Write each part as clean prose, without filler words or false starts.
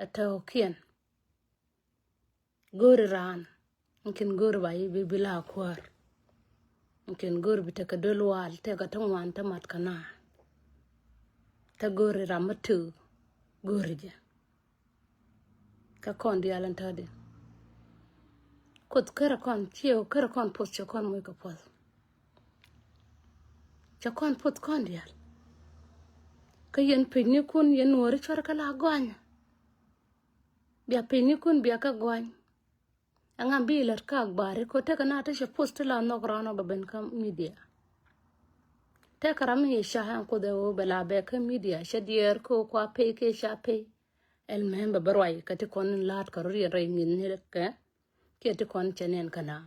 ato kien gori ran mungkin gori bai bila kwar mungkin gori bitaka dolwal te ka tongwan ta mat kana ta gori ramatu gori je ka kon di alan tade kot kara kon chio kara kon post cho kon mo ka pos cho kon pot kon dial ka yen pinni kun yen wori chor kala gwanya bia pinni kun bia ka gwany angam bilar ka bare ko te kana ta she post la no grano baben ka media te karam ye shahan ko de o bela be ka media shadier ko kwa pe ke sha pe el member barwai ka te kon lat ka ri re ngin ne ke te kon chenen kana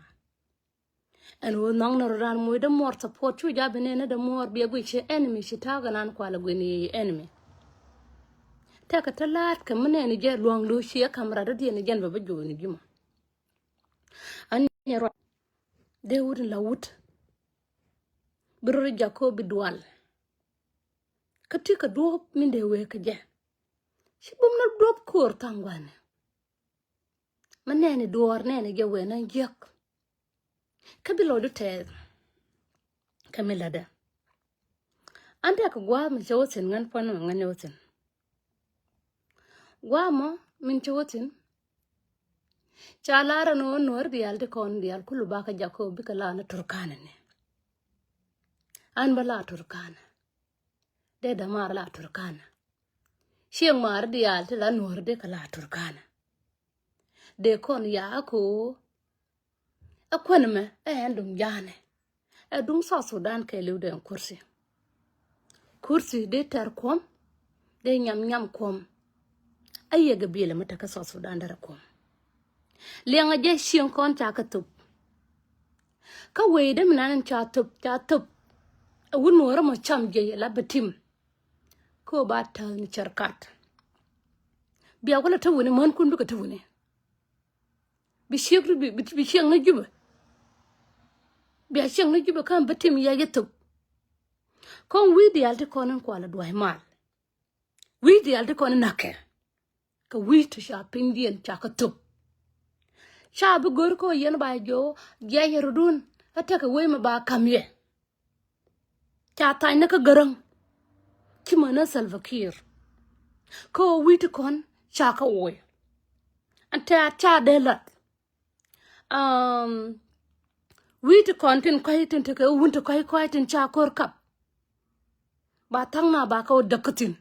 en wo nong no ran mo de mor support chu ja bene de mor bi gwi che enemy shi ta ga nan kwa la gwi ni enemy te ka talat ka mene ni je luang lu shi kamera de ni gen ba jo ni gima an ne ro de wud la wud bro jacob dual ka ti ka do min de we ka je shi bum na do kor tangwane mane ni duor ne ni je we na jek kabilo do te kamila da ande ka gwa mi jotin ngan pano ngan yotin gwa mo min jotin chalara no nor dial de kon dial kulu baka jacob bi kala na turkana ne an bala turkana de da mar la turkana sheng mar dial te la nor de kala turkana de kon ya ko akwanme endum jane edum sa sudan ke luden kursi de tar kom de nyam kom aye ga bile mata ka sa sudan dara kom lenga je shin kon ta ka tup ka we de minan cha tup wun wora mo cham je la betim ko ba ta ni charkat biya wala ta woni man kun duka ta woni bi shekru bi sheng na juba biya sheng na juba kan betim ya yetup kon wi di alti konan kwala duai mal wi di alti konan nake ka wi to sha pindien cha ka tup sha bu gor ko yen ba jo ya yerudun ata ka we ma ba kamye cha tay na ka garang ki mana salvakir ko wi to kon cha ka oy anta cha delat wi to kon tin kai tin te ka wun to kai tin cha kor kap ba tang na ba ka dakatin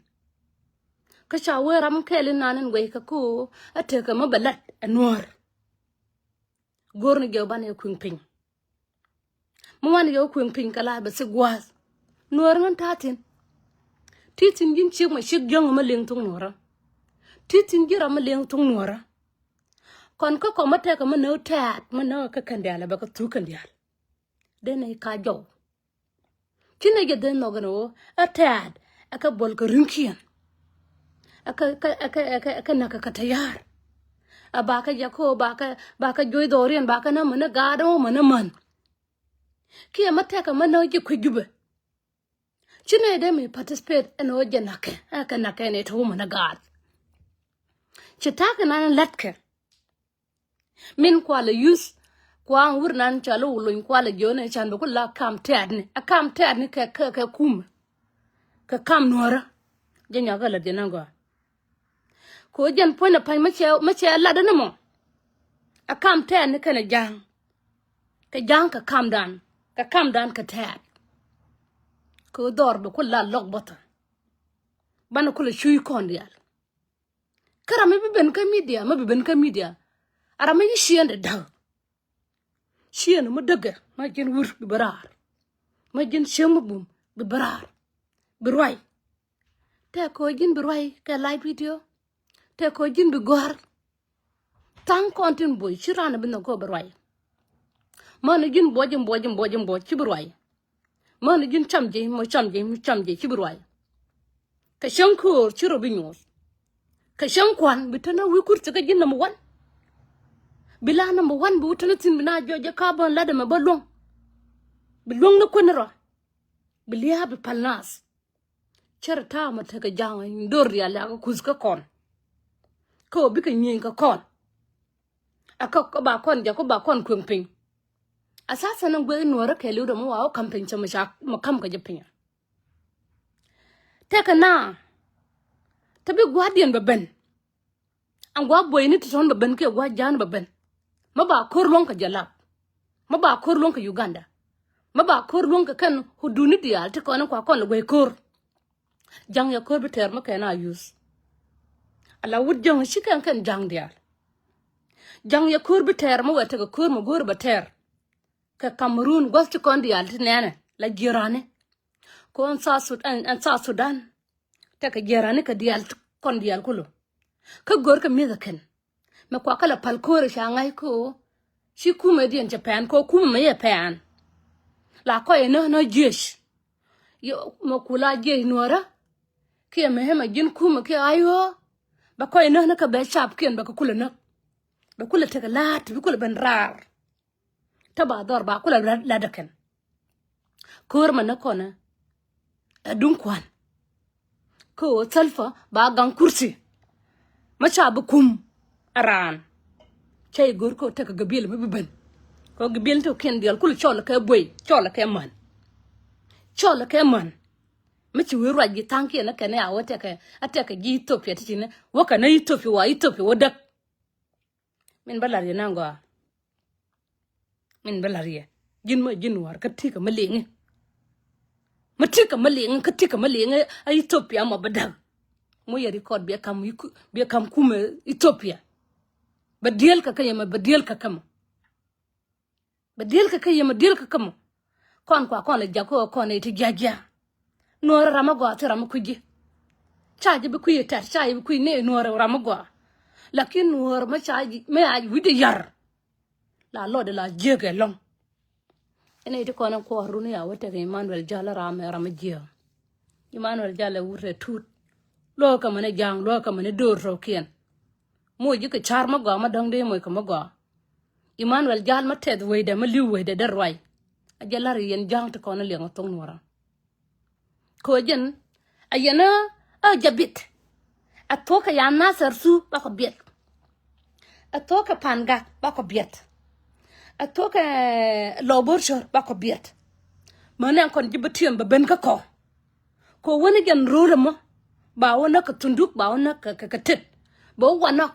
ka shawaram kelin nanen we ka ko ate ka mabalat anwar gorni ge bane kwingping mo wan ge kwingping kala ba se gwaz nor ngan tatin titin gin chi ma shig jong ma leng tung nora titin gira ma leng tung nora kon ko mate ka ma no tat ma no ka kandala ba ka tu kandala de ne ka jo kina ge den no gano atad aka bol ka rinkian aka naka ka tayar abaka jako baka joy dorian baka na mana gado mana man kiya mate ka mana ji kwigube chine de me participate eno je nake aka nake ne to mana gad chitaka nan latke min kwala use kwa wurnan chalo ulun kwala jone chan ko la kam tad ni ka kum ka kam nora jenya gala de nango ko jen pona pan ma che la da namo akam tad ni kana jang ka kam dan ka tad ko dor be ko la lok bota bana ko le shuy kon dial kara me bi ben ka media ara ma yishende daw shien mu dëgg ma jën wur bi barar ma jën shemu bum bi barar bi roy te ko jën bi roy ka live video te ko jën bi gor tan kontin boy shirana bi na ko bi roy man jën bojum ci bi roy man jën chamje ci bi roy ka shankor ci robi nyos ka shankwan bi tana wi kurti ka jën number 1 bila number 1 bu tanatin bina joje carbon lada ma balong bilong na kunra bilia bi palnas charta ma ta ga jang ndor ya la ko kuska kon ko bi ka nyin ka kon aka ko ba kon ja ko ba kon kweng ping asasa nan gwe nuora ke lu do mo wa campaign chama sha ma kam ka jepinya te ka na tabi guardian ba ben an gwa boy ni ton ba ben ke gwa jan ba ben ma ba kor lon ka jalap ma ba kor lon ka Uganda ma ba kor lon ka kan huduni dial te ko na kwa kon gwe kor jang ya kor bi ter ma ka na use ala wud jang shi kan jang dial jang ya kor bi ter ma wata ka kor ma gor ba ter ka Cameroon gwas ti kon dial ti nene la jirane ko an sa Sudan ta ka jirane ka dial kon dial kulo ka gor ka miza ken ma kwa kala pal kore sha ngai ko shi kuma dian Japan ko kuma me Japan la ko eno no jesh yo ma kula je nora ke me hema jin kuma ke ayo ba ko eno na ka be sharp ken ba ka kula na ba kula ta ka lat bi kula ben rar taba dor ba kula la daken kor ma na kona adun kwan ko salfa ba gan kursi ma cha bu kum aran chay gor ko ta ka gabil ma biban ko gabil to ken dial kul chola ka boy chola ka man ma ci wi raji tanki na kana ya wata ka ataka ji Ethiopia titina waka na Ethiopia wadak min balari nangwa min balariya jin war ka tika malingi ka tika malingi a Ethiopia ma badag mo ya record bi kam kuma Ethiopia badel ka kayama badel ka kama kon kwa la jako kon iti jaja no ramagwa ta ramakuji chaji bi kuyi tar chaji bi kuyi ne no ramagwa lakin no ma chaji me aji widi yar la lode la jege long ene iti kono ko runu ya wata ga Emmanuel Jala ramajia Emmanuel Jala wurre tut lo ka mane jang lo ka mane dor ro kien mo ji ka char ma gwa ma dong de mo ka ma gwa Emmanuel Jal ma ted we de ma liu we de derwai a jalari yen jang to kono le ngotong nora ko jen ayana a jabit a toka ya nasar su ba ko biet a toka panga ba ko biet a toka loborshor ba ko biet manan kon jibatiam ba ben ka ko woni gen rura mo ba wona ka tunduk ba wona ka tet ba wana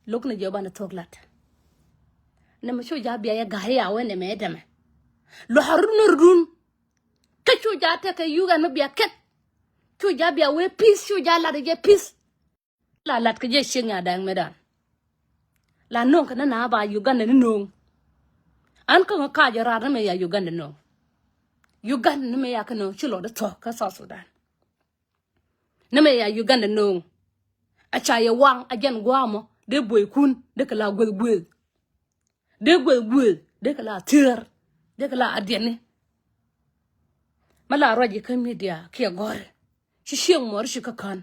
lok na joba na toglat na ma sho ja biya ya gari ya wene me dame lo harun run ka sho ja ta ka yuga no biya ket sho ja biya we peace sho ja la de peace la lat ka je shinga dang medan la non ka na ba Uganda ni non an ka ja ra me ya Uganda no Uganda me ya ka no chulo de to ka South Sudan na me ya Uganda no a cha ya wang a jan gwamo de boy kun de ka la gwel de ka la tier de ka la adene mala roji ka media ke gore shi shiang mor shi ka kan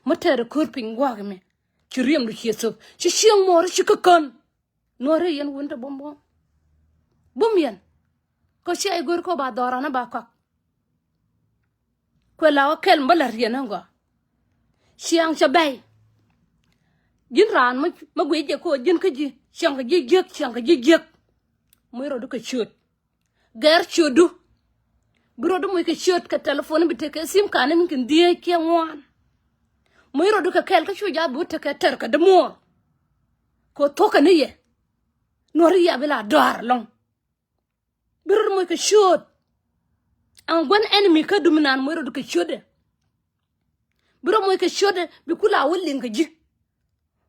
matere kurping gwagme ci riem du ci so ci shiang mor shi ka kan nore yen wonta bombo bum yen ko ci ay gor ko ba dorana ba ko la kel mbalar yen ngo shiang cha bay jin ran ma gwe je ko jin ka ji shiang ka ji jek moy ro du ka chut gar chudu bro do moy ka chut ka telephone bi te ka sim ka ne min kin die ke ngwan moy ro du ka kel ka chu ja bu te ka ter ka de mo ko to ka ne ye nori ya bela dar long bro moy ka chut an gwan enemy ka dumnan moy ro du ka chude bro moy ka chude bi kula wulin ka ji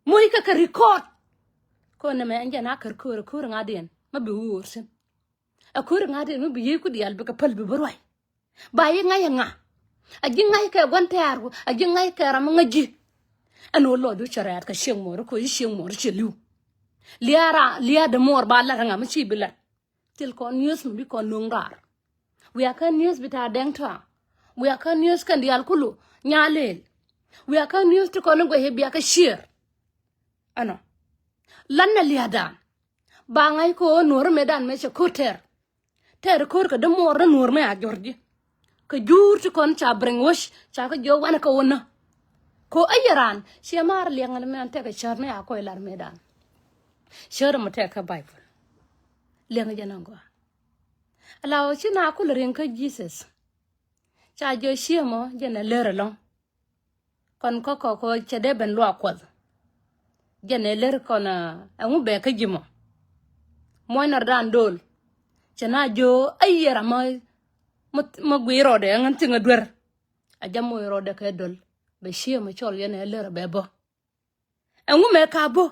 moy ka record ko na me anja na kar ko ngaden ma bi wursen a ko ngaden ma bi yeku dial bi ka pal bi borway baye nga a ji ngay ka gontar a ji ngay ka ram nga ji ano lo du charat ka sheng mor ko sheng mor chelu liya de mor ba la nga ma chi bi la til ko news bi ko nongar we aka news bi ta dengta we aka news kan dial kulu nyalel we aka news to ko ngo he bi aka share ano lanna liadan ba ngay ko nor medan me che ko ter ko ka de mor na nor me a jorji ka jur ti kon cha brainwash cha ka jo wana ka wona ko ayaran shi mar liangal me ante ka charne a ko ilar medan shara mate ka bible lianga janango alawo chi na ku rin ka Jesus cha jo shiemo jena lere long kon ko chede ben lo akwal jena lere kon angu be ka jimo moy na dan dol chana jo ayera ma gwiro de ngan tinga dwer a jamo ro de ka dol be shiemo chol yena lere be bo angu me ka bo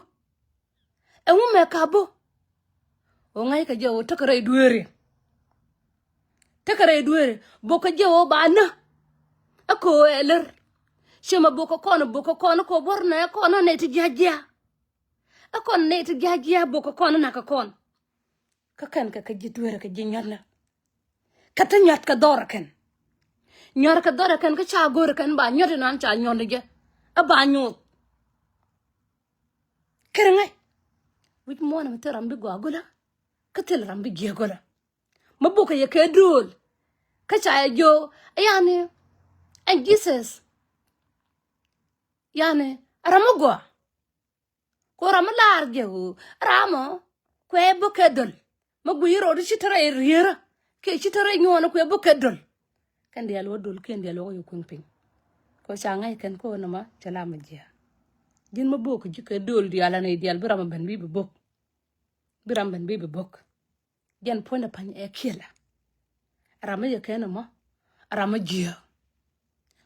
o ngai ka jo takare duere boka jo ba na ako eler shema boka kono ko borna kono ne ti jajja akon ne ti jajja boka kono na ka kon ka kan ka jidwere ka jinyarna ka tanyat ka dora kan nyar ka dora kan ka cha gor kan ba nyot nan cha nyonde ge aba nyot kerengai wit mona mata rambi gogola ka tel rambi gegola maboka ye ka dul ka cha jo yani and Jesus yani ramugwa ko ramalar jego ramo kwe bokedol magwiro ri chitara riera ke chitara nyona kwe bokedol kan dia lo dol ken dia lo yo kunpin ko changai kan ko na ma chala majia din maboko jike dol dia la ne dia biram ban bi bok jan pona pan e kila rama ye ken ma rama jia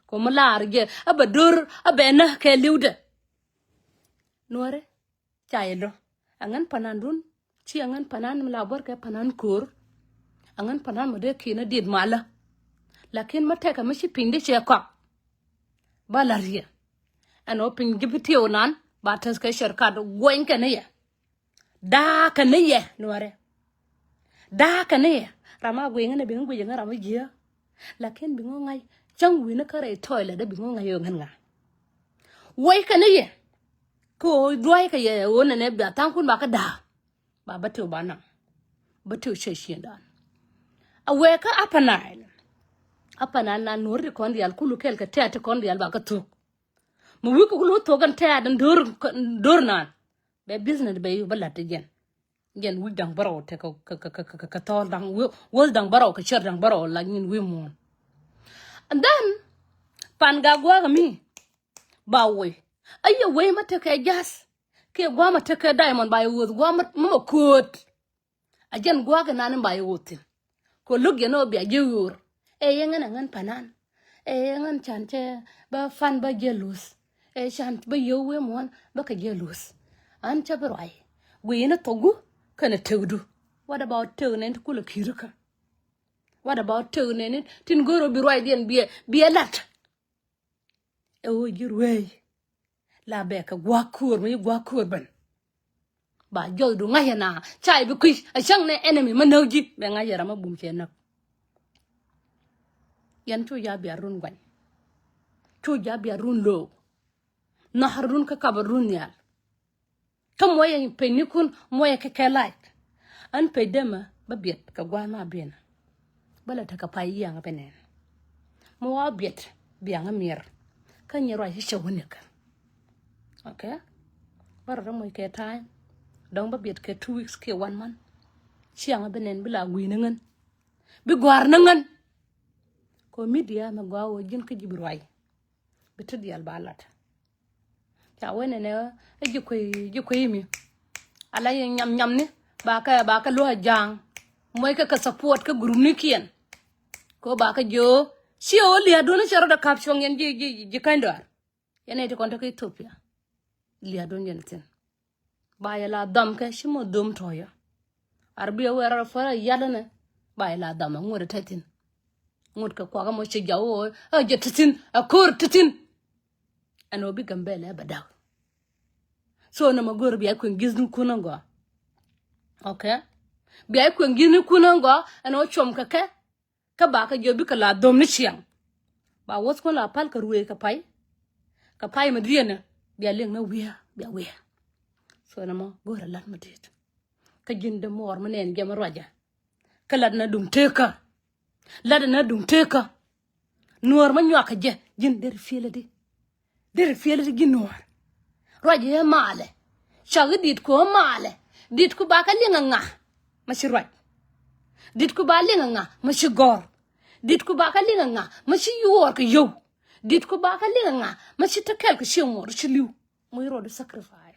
ko malar ge abadur abena ke liude nore chayelo angan panandun chi angan panan mlabor ke panan kur angan panan mode kina did mala lakin mateka mishi pinde che kwa balaria ano pin gibiti onan batas ke sharkad goin kane ya da kane ya nore da kane ya rama goin ne bingu je rama jia lakin bingu ngai chang wi na kare toilet da bingu ngai yo nganga wai kane ya ko duai ka ye wona ne ba tan kun ba ka da ba batu bana batu sheshin dan awe ka apana na nori kon dial kulu kel ka tete kon dial ba ka to mu wi ko lu to kan tete dor nan be business be yu bala te gen wi dang baro te ka to dang wol dang baro ka cher dang baro la nyin wi mon and then pan ga gwa mi ba we ayo we mata ka gas ke gwa mata ka diamond ba yu gwa ma kot ajen gwa ga nan ba yu tin ko lug ye no bi ajur e yengan ngan panan e yengan chante ba fan ba jelus e chant ba yo we mon ba ka jelus an chabroi we na togu kana tewdu what about tewnen kula kiruka what about tewnen tin goro bi roi den bi lat e o jirwe la be ka gwa kur ban ba joy du ngaya na chai bi kwish a chang ne enemy manoji be ngaya rama bum chenak yan chu ya bia run gwan chu ya bia run lo na harun ka kabarun ya to moye penikun moye ke light an pedema ba biet ka gwa na bena bala ta ka pai ya ngapenen mo wa biet bia ngamir ka nyero hi shawunika okay bara mo ke time dong ba biet ke 2 weeks ke 1 month chiang benen bila gwinangan bi gwar nangan ko media ma gwawo jin ka jibroi bitud yal balat ta wene ne jikoy mi ala nyam ni ba ka lo jang moy ka support ka group ni kien ko ba ka jo si o li aduna charo da caption yen ji kandar yene te konta ka Ethiopia li adun yen tin ba ya la dam ka shimo dum toya arbiya wera fara yadana ba ya la dam ngore tatin ngut ka kwa mo che jawo a je tatin a kur tatin ano bi gambele badaw so na magor biya ko ngiznu kunango okay biya ko ngiznu kunango ano chom ka ba ka jobi ka la dom ni chiang ba wos ko la pal ka ruwe ka pai madriana biya leng na biya wiya so na mo gora lat madit ka jinde mor manen gem roja ka lat na dum teka nuor ma nyoka je jin der fiele di gin nuor roje male chagi dit ko male dit ku ba ka linga nga ma shi roj dit ku ba linga nga ma shi gor dit ku ba ka linga nga ma shi yor ka yo dit ku ba ka linga nga ma shi takel ka shi ngor shi liu mo yoro de sacrifice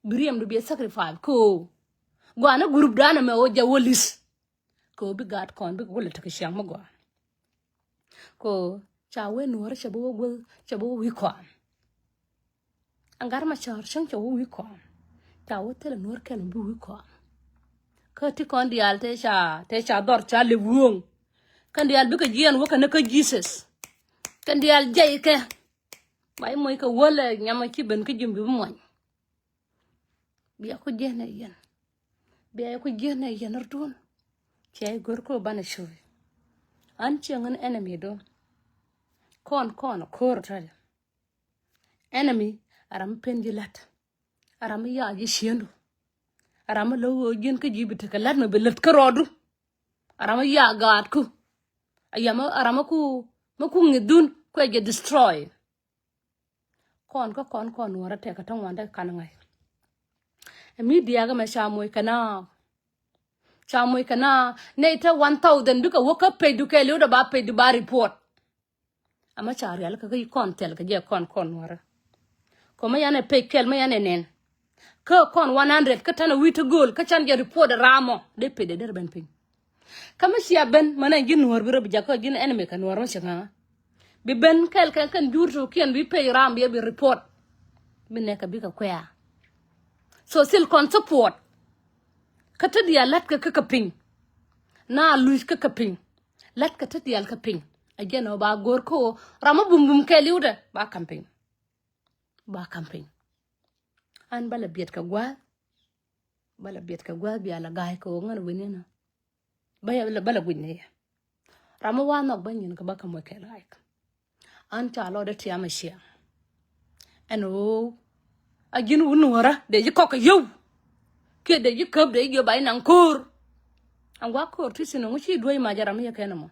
Biriam do be sacrifice ko gwana group dana me o jawolis ko bi gat kon bi wala ta kishang mo gwa ko chawe nuor chabo gol chabo wi ko angar ma char shang chabo wi ko chawo tele nuor ken bi wi ko ka ti kon dial te cha dor cha le wuong kan dial bi ka jien wo kan ka Jesus kan dial jay ke bay moy ka wala nyama ci ben ka jumbi bu moñ biya ko jene yen ardun cey gor ko bana shoy an ci ngan enemy do kon kor tale enemy aram penjilat aram ya ji shendu aram lo gen ka jibite ka lat no be lat ka rodu aram ya gat ku ayama aram ku maku ngidun ko je destroy kon wara te ka tan wanda kan ngai media ga ma shamoy kana ne ta 1000 duka woka pay duka le da ba pay du ba report ama chari al ka ga kon tel ka je kon wara ko ma yana pay kel ma yana nen ka kon 100 ka tan wi to goal ka chan je report ramo de pay de der ben pay kama siya ben mana gin wor bi rab jakko gin enemy kan wor ma shanga bi ben kel kan jurto kien bi pay ram bi report bi ne ka bi ka kwaya so sil kon support kata dia lat ka ping na luis ka ping lat ka ta dia ka ping ageno ba gor ko rama bum ke liuda ba campaign an bala biet ka gwa bi ala gaay ko ngan wenena bala gwinne rama wa nok banyin ka ba ka mo ke like an ta lo da tiama shia eno agin unora de ji koka yow ke de ji kab de yo bay nan kor angwa kor ti sino ngi doy ma jaram ya kenamo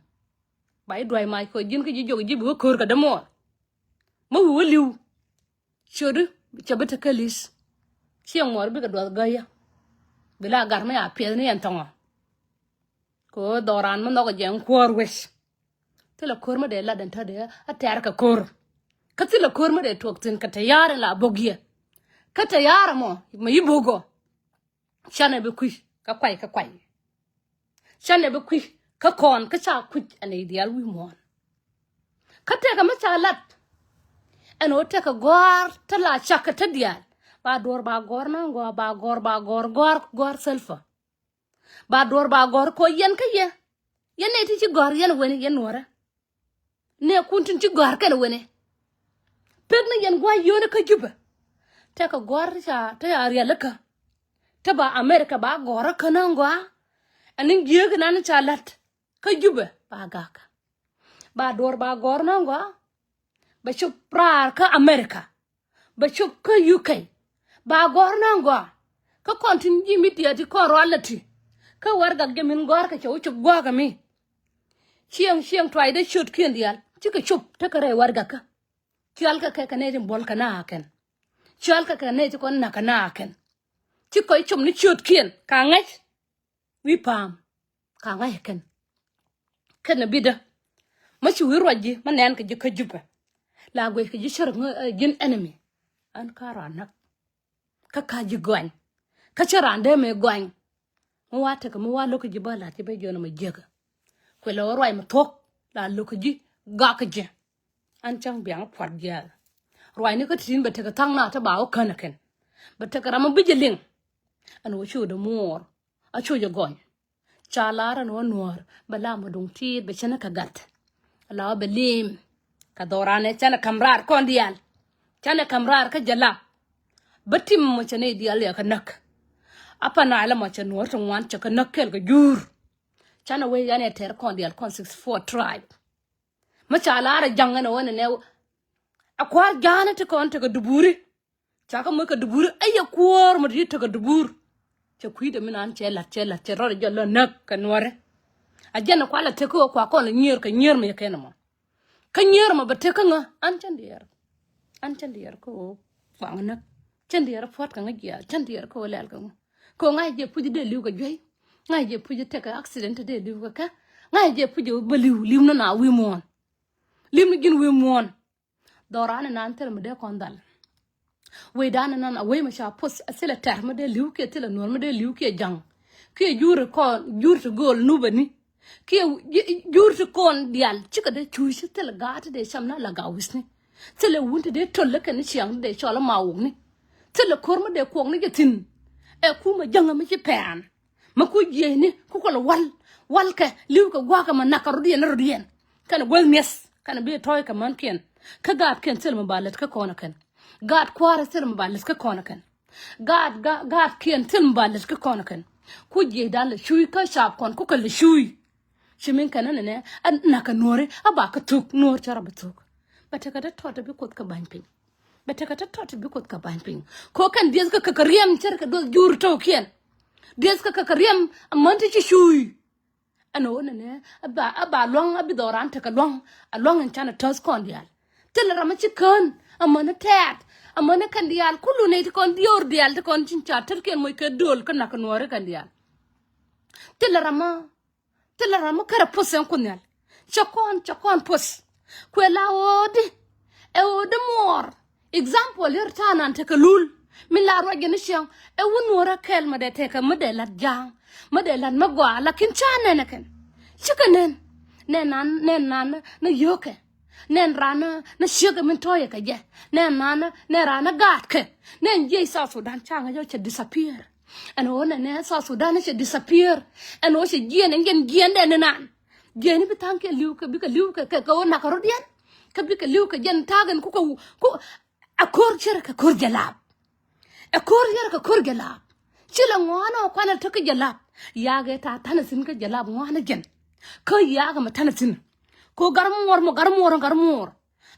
bay doy ma ko jin ko ji jogi ji bu kor ka demo mo woliw chodu chabata kalis ci ngor bi ka do gaya bila gar ma ya pe ne yan tongo ko doran mo no jeng kor wes tela kor ma de la dan ta de atar ka kor ka tela kor ma de tok tin ka tayar la bogia kata yara mo yibogo chane be kui ka kwai chane be kui ka kon ka cha ku ane dial wi mon kata ka ma cha lat ano te ka gor ta la cha ka ta dial ba dor ba gor na go ba gor selfa ba dor ba gor ko yen ka ye yen ne ti ci gor yen woni yen wora ne kuntin ci gor ka woni pek na yen gwa yone ka juba te ka gor ta ya rialaka ta ba America ba gor ka nangwa anin giye ga nan chalat ka juba ba gaka ba dor ba gor nangwa ba chup prar ka America ba chup ka UK ba gor nangwa ka kontin media ti ko rolati ka warga gemin gor ka chup gwa ga mi chiang twai de shoot kien dial ti ka chup ta ka re warga ka tial ka ne din bol ka na ken chal ka ne ti kon na kana ken ti ko chum ni chut kien ka ngai wi pam ka ngai ken bida ma chi wi roji ma nen ka ji ka juba la go ka ji shar gin enemy an kara nak ka ji gwan ka charande me gwan mo wata ka mo wa lokaci ba la ti be jona ma jega ko lo roi ma tok la lokaci ga ka je an chang biang kwat ja roi ni ka tin ba ta ka tang na ta ba o kana ken ba ta ka rama bijiling an wo chu da mor a chu je gon cha lara no nuor ba la mo dong ti be chana ka gat la ba lim ka dorane chana kamrar kon dial chana kamrar ka jala batim mo chane dial ya ka nak apa na ala mo chano to wan cha ka nakkel ka jur chana we yane ter kon dial kon 64 tribe ma cha lara jangana wona ne akwa jana te kon te ka duburi cha ka mo ka duburi aya kwor mo di te ka dubur cha kuida minan chela ro jolo nak ka nuore ajana kwala te ko kwa kon nyer ka nyer me kenamo Kanyer ma bate kanga an chandier ko fangana chandier fort kanga ya chandier ko lel kanga ko ngai je puji de liu ka joi ngai je puji te ka accident de liu ka ngai je puji baliu liu na wi mon lim ni gin wi mon dorana nan tel me de kondal we dana nan away ma sha pos asela tar me de liu ke tela nor me de liu ke jang ke jure to gol nubani ke jur to kon dial chika de chushi tel gat de shamna la gawisni tel wunte de tolle kan chiang de chola mawni tel korma de kong ni getin e kuma janga mi ci pen ma ku jeni ku ko wal ka liu ka gwa ka man nakaru de na rodien kan gol mes kan be toy ka man ken ka gat ken tel ma balet ka kona kan gat kwara tel ma balet ka kona kan gat ken tel ma balet ka kona kan ku je dal shui ka shap kon ku ka le shui shimin kanana ne naka nore abaka tuk nor chara batuk bataka da tota bi kot ka banpin bataka ta tota bi kot ka banpin ko kan dies ka kariyam char ka do jur to kien dies ka kariyam amanti chi shui ano ne aba long abi doran ta ka long along en chana tos kon dial tel rama chi kan amana tat amana kan dial kulu ne ti kon dior dial ta kon chin chat tel ken moy ka dol ka naka nore kan dial tel rama kara posen kunyal chakon pos kwela odi e odi mor example yer tanan te kalul min la ro gene shang e wonora kel ma de te ka modelat jang modelat magwa lakin chane ne ken chikanen nenan na yoke nen rana na shiga min toye ka je nen rana gat ke nen je South Sudan changa yo che disappear and one ne South Sudan che disappear and o che gien de nan gien bi tanke liu ka bi ka liu ka na ka rodian ka bi ka liu ka jen tagan ku akor chere ka kor jalab akor yer ka kor jalab chila ngwana o kwana to ka jalab ya ga ta tanasin ka jalab ngwana jen ka ya ga matanasin ko garmor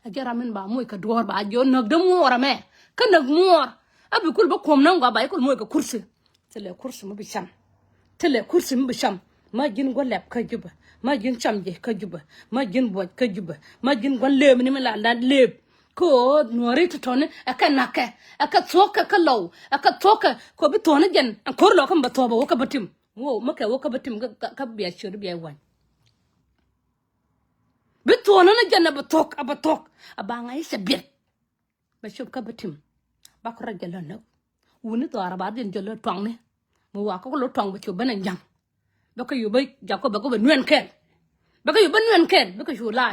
ajara min ba moy ka dor ba jo nak de mora me ka nak mor abi kul ba kom nan ga ba kul moy ka kursi tele kursi mu bisham tele kursi mu bisham ma jin go lep ka juba ma jin chamje ka juba ma jin boj ka juba ma jin go leb ni mi la leb ko nori to tone aka nake aka toka ka law aka toka ko bi tone jen an kor lo kan ba to ba wo ka batim wo maka wo ka batim ka biya shuru biya wan bi tone na jen ba tok aba ngai se bir ba shub ka batim ba ko rajala na wuni to araba din jolo twang ne mo wa ko lo twang ba chu banan jang ba ko yu ba ja ko ba ko ba nuen ken ba ko yu ba nuen ken ba ko yu la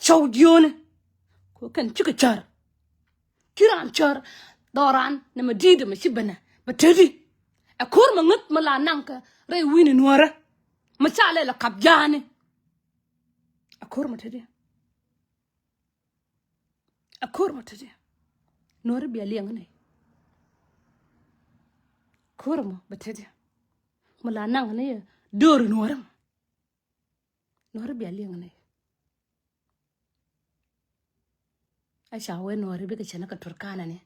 chow dione ko kan chika char kiran char doran ne ma dide ma shibana ba tedi a kor ma ngat ma la nanka re wini nuara ma chale la kabjane a kor ma tedi nuara bi aliang ne kormo batede mala nang ne dor noram nor bi aliang ne aisha we nor bi ka chana ka turkana ne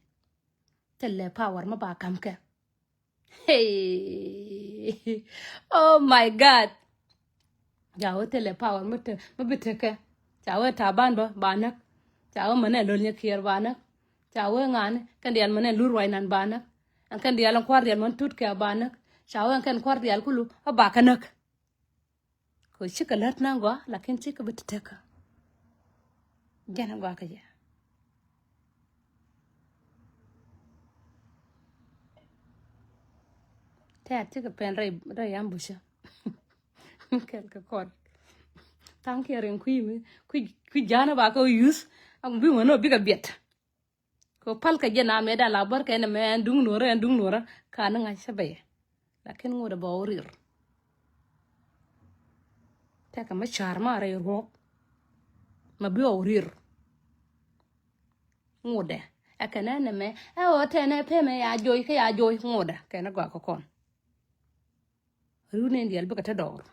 telle power ma ba kam ke hey oh my god jawo telle power ma biteke jawo taban ba banak jawo mane lol nya kier banak jawo ngane kan dian mane lurwai nan banak an kan dial an kwar dial man tut ke abanak shawo an kan kwar dial kulu abakanak ko chika lat nangwa lakin chika biteka jana gwa ka ya ta chika pen rai ambusha kel ka kor tanke ren ku jana ba ko use am bi wono bi ka bet ko pal ka jena me da labar ka ne me dung nora ka na ngai sabe lakin ngoda ba orir ta ka ma charma re ro ma bi orir ngode akana ne me o te ne pe me ya joy ka ya joy ngoda ka na gwa ko kon rune ndial bi ka ta dor